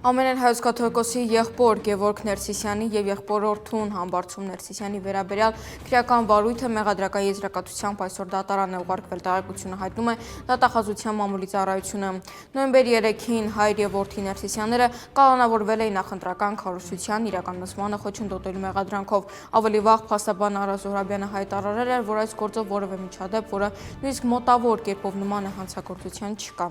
Ամենեն հայոց կաթողիկոսի եղբոր Գևորգ Ներսիսյանի և եղբոր որդուն Համբարձում Ներսիսյանի վերաբերյալ քրեական վարույթը մեղադրական եզրակացությամբ այսօր դատարան է ուղարկվել, տեղեկությունը հայտնում է դատախազության մամուլի ծառայությունը։ Նոյեմբերի 3-ին հայր և որդի Ներսիսյանները կալանավորվել էին նախընտրական քարոզչության իրականացմանը խոչընդոտելու մեղադրանքով։ Ավելի վաղ փաստաբան Արա Զոհրաբյանը հայտարարել էր, որ այս գործով որևէ միջադեպ, որը նույնիսկ մոտավոր կերպով նման է հանցագործության, չկա։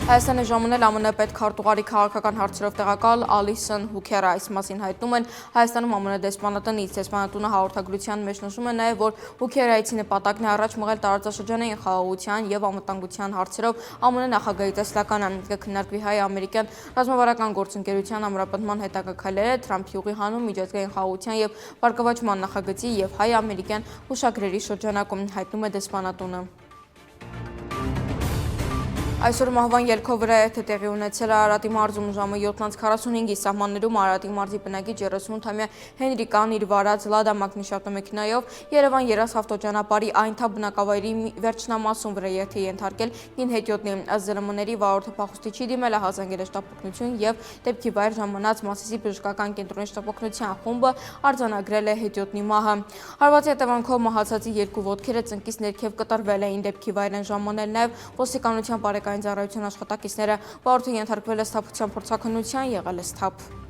Հայաստանը ժամանել ԱՄՆ պետքարտուղարի քաղաքական հարցերով տեղակալ Ալիսոն Հուքերը, այս մասին հայտնում են Հայաստանում ԱՄՆ դեսպանատնից։ Դեսպանատունը հաղորդագրության մեջ նշում է նաև, որ Հուքերը այցի նպատակն է առաջ մղել տարածաշրջանային խաղաղության և անվտանգության հարցերով ԱՄՆ նախագահի տեսլականը։ Կքննարկվի հայ-ամերիկյան ռազմավարական գործընկերության ամրապնդման հետագա քայլերը, Թրամփի ուղիղանում միջազգային խաղաղության և բարգավաճման նախագծի և հայ-ամերիկյան հուշագրերի շրջանակում, հայտնում է դեսպանատունը։ Այսօր մահվան ելքով վրայեթը տեղի ունեցել է Արարատի մարզում ժամը 7:45-ի սահմաններում Արարատի մարզի բնակիչ 38-ամյա Հենրիկան իր վարած Լադա մագնիշ ավտոմեքենայով Երևան Երաս ավտոճանապարհի Այնթա բնակավայրի վերջնամասում վրայեթ է ենթարկել կին հետիոտնի։ Ըստ ԶԼՄ-ների վարորդը փախուստի չի դիմել, հազանգել է շտապօգնություն և դեպքի վայր ժամանած Մասիսի բժշկական կենտրոնի շտապօգնության խումբը արձանագրել է հետիոտնի մահը։ Հարվածի հետևանքով մահացածի երկու ոտքերը ծնկից ներքև կտրվել էին, դեպքի վայր են ժամանել նաև ոստիկանության բարեկային ծառայության աշխատակիցները։ Վարորդը ենթարկվել է սթափության փորձաքննության, եղել է սթափ։